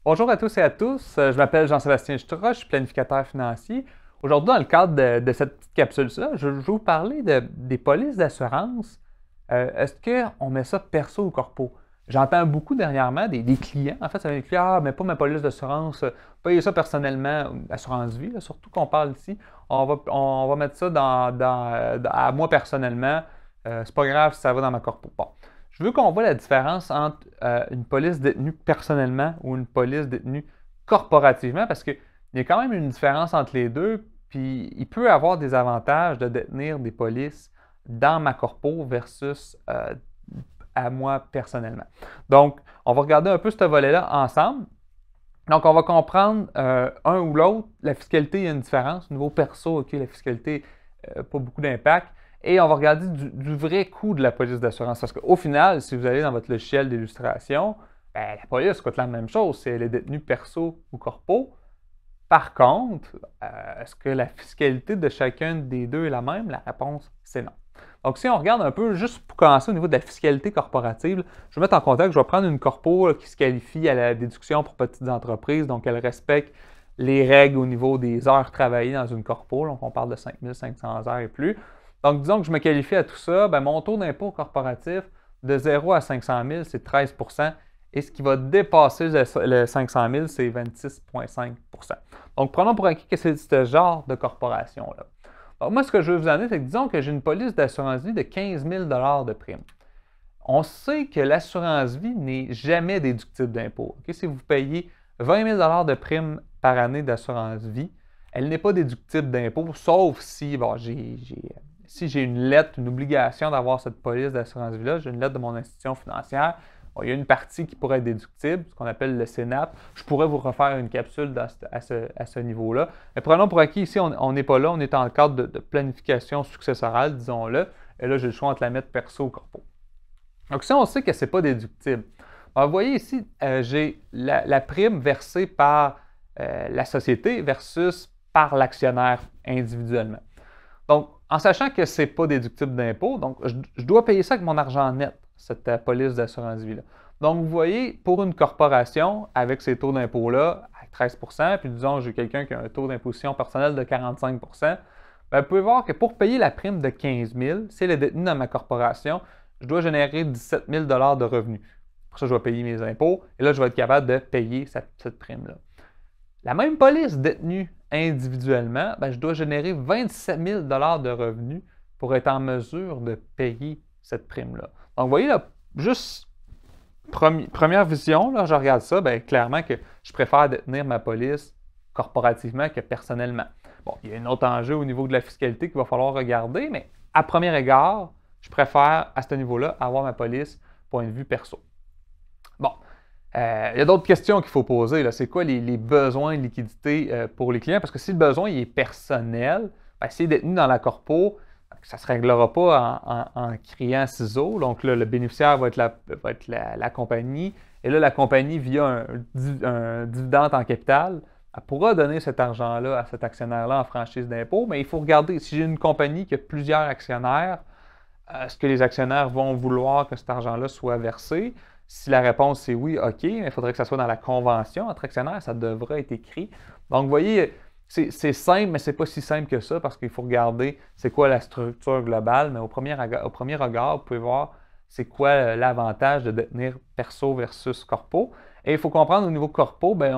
Bonjour à tous et à tous, je m'appelle Jean-Sébastien Jutra, je suis planificateur financier. Aujourd'hui, dans le cadre de cette petite capsule-là, je vais vous parler des polices d'assurance. Est-ce qu'on met ça perso ou corpo? J'entends beaucoup dernièrement des clients, en fait, ça vient des clients, ah, mais pas ma police d'assurance, payez ça personnellement, assurance vie, là, surtout qu'on parle ici, on va mettre ça à moi personnellement, c'est pas grave si ça va dans ma corpo. Bon. Je veux qu'on voit la différence entre une police détenue personnellement ou une police détenue corporativement parce qu'il y a quand même une différence entre les deux. Puis il peut y avoir des avantages de détenir des polices dans ma corpo versus à moi personnellement. Donc, on va regarder un peu ce volet-là ensemble. Donc, on va comprendre un ou l'autre. La fiscalité, il y a une différence. Au niveau perso, OK, la fiscalité, pas beaucoup d'impact. Et on va regarder du vrai coût de la police d'assurance. Parce qu'au final, si vous allez dans votre logiciel d'illustration, ben, la police coûte la même chose si elle est détenue perso ou corpo. Par contre, est-ce que la fiscalité de chacun des deux est la même? La réponse, c'est non. Donc, si on regarde un peu, juste pour commencer au niveau de la fiscalité corporative, je vais mettre en contexte, je vais prendre une corpo qui se qualifie à la déduction pour petites entreprises, donc elle respecte les règles au niveau des heures travaillées dans une corpo, donc on parle de 5500 heures et plus. Donc, disons que je me qualifie à tout ça, ben, mon taux d'impôt corporatif de 0 à 500 000, c'est 13 et ce qui va dépasser le 500 000, c'est 26,5 Donc, prenons pour acquis que c'est ce genre de corporation-là. Donc, moi, ce que je veux vous amener, c'est que disons que j'ai une police d'assurance vie de 15 000 de prime. On sait que l'assurance vie n'est jamais déductible d'impôt. Okay? Si vous payez 20 000 de prime par année d'assurance vie, elle n'est pas déductible d'impôt, sauf si si j'ai une lettre, une obligation d'avoir cette police d'assurance vie-là, j'ai une lettre de mon institution financière. Bon, il y a une partie qui pourrait être déductible, ce qu'on appelle le CENAP. Je pourrais vous refaire une capsule à ce niveau-là. Mais prenons pour acquis, ici, on n'est pas là, on est en cadre de planification successorale, disons-le. Et là, j'ai le choix entre la mettre perso ou corpo. Donc, si on sait que ce n'est pas déductible, vous voyez ici, j'ai la prime versée par la société versus par l'actionnaire individuellement. Donc, en sachant que ce n'est pas déductible d'impôt, donc je dois payer ça avec mon argent net, cette police d'assurance vie-là. Donc, vous voyez, pour une corporation, avec ces taux d'impôt-là, à 13 puis disons que j'ai quelqu'un qui a un taux d'imposition personnelle de 45 bien, vous pouvez voir que pour payer la prime de 15 000, si elle est détenue dans ma corporation, je dois générer 17 000 de revenus. Pour ça, je vais payer mes impôts et là, je vais être capable de payer cette prime-là. La même police détenue individuellement, ben, je dois générer 27 000 de revenus pour être en mesure de payer cette prime-là. Donc, vous voyez, là, juste première vision, là, je regarde ça, bien, clairement que je préfère détenir ma police corporativement que personnellement. Bon, il y a un autre enjeu au niveau de la fiscalité qu'il va falloir regarder, mais à premier égard, je préfère à ce niveau-là avoir ma police point de vue perso. Bon, il y a d'autres questions qu'il faut poser. C'est quoi les besoins de liquidité pour les clients? Parce que si le besoin il est personnel, bien, s'il est détenu dans la corpo, ça ne se réglera pas en criant ciseaux. Donc là, le bénéficiaire va être la compagnie. Et là, la compagnie, via un dividende en capital, elle pourra donner cet argent-là à cet actionnaire-là en franchise d'impôt. Mais il faut regarder, si j'ai une compagnie qui a plusieurs actionnaires, est-ce que les actionnaires vont vouloir que cet argent-là soit versé? Si la réponse est oui, OK, mais il faudrait que ça soit dans la convention entre actionnaires, ça devrait être écrit. Donc, vous voyez, c'est simple, mais c'est pas si simple que ça parce qu'il faut regarder c'est quoi la structure globale, mais au premier regard, vous pouvez voir c'est quoi l'avantage de détenir perso versus corpo. Et il faut comprendre au niveau corpo, bien,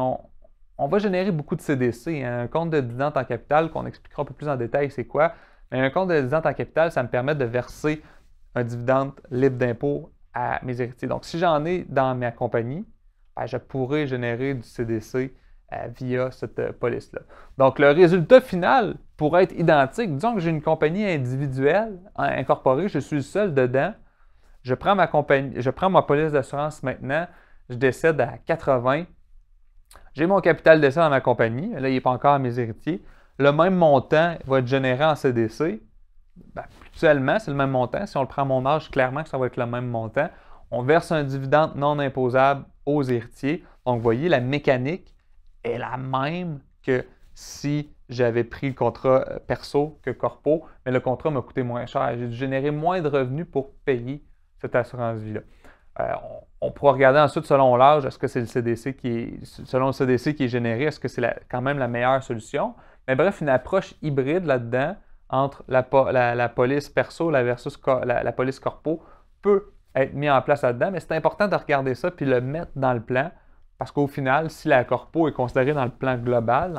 on va générer beaucoup de CDC, hein, un compte de dividende en capital qu'on expliquera un peu plus en détail c'est quoi. Mais un compte de dividende en capital, ça me permet de verser un dividende libre d'impôt à mes héritiers. Donc, si j'en ai dans ma compagnie, ben, je pourrais générer du CDC via cette police-là. Donc, le résultat final pourrait être identique. Disons que j'ai une compagnie individuelle, incorporée, je suis seul dedans. Je prends ma police d'assurance maintenant, je décède à 80. J'ai mon capital d'essai dans ma compagnie. Là, il n'est pas encore à mes héritiers. Le même montant va être généré en CDC. Ben, actuellement, c'est le même montant. Si on le prend à mon âge, clairement que ça va être le même montant. On verse un dividende non imposable aux héritiers. Donc, vous voyez, la mécanique est la même que si j'avais pris le contrat perso que corpo, mais le contrat m'a coûté moins cher. J'ai dû générer moins de revenus pour payer cette assurance vie-là. On pourra regarder ensuite selon l'âge, est-ce que c'est le CDC selon le CDC qui est généré, est-ce que c'est quand même la meilleure solution? Mais bref, une approche hybride là-dedans entre la police perso versus la police corpo peut être mise en place là-dedans, mais c'est important de regarder ça puis le mettre dans le plan parce qu'au final, si la corpo est considérée dans le plan global,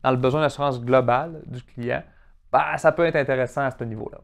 dans le besoin d'assurance globale du client, ben, ça peut être intéressant à ce niveau-là.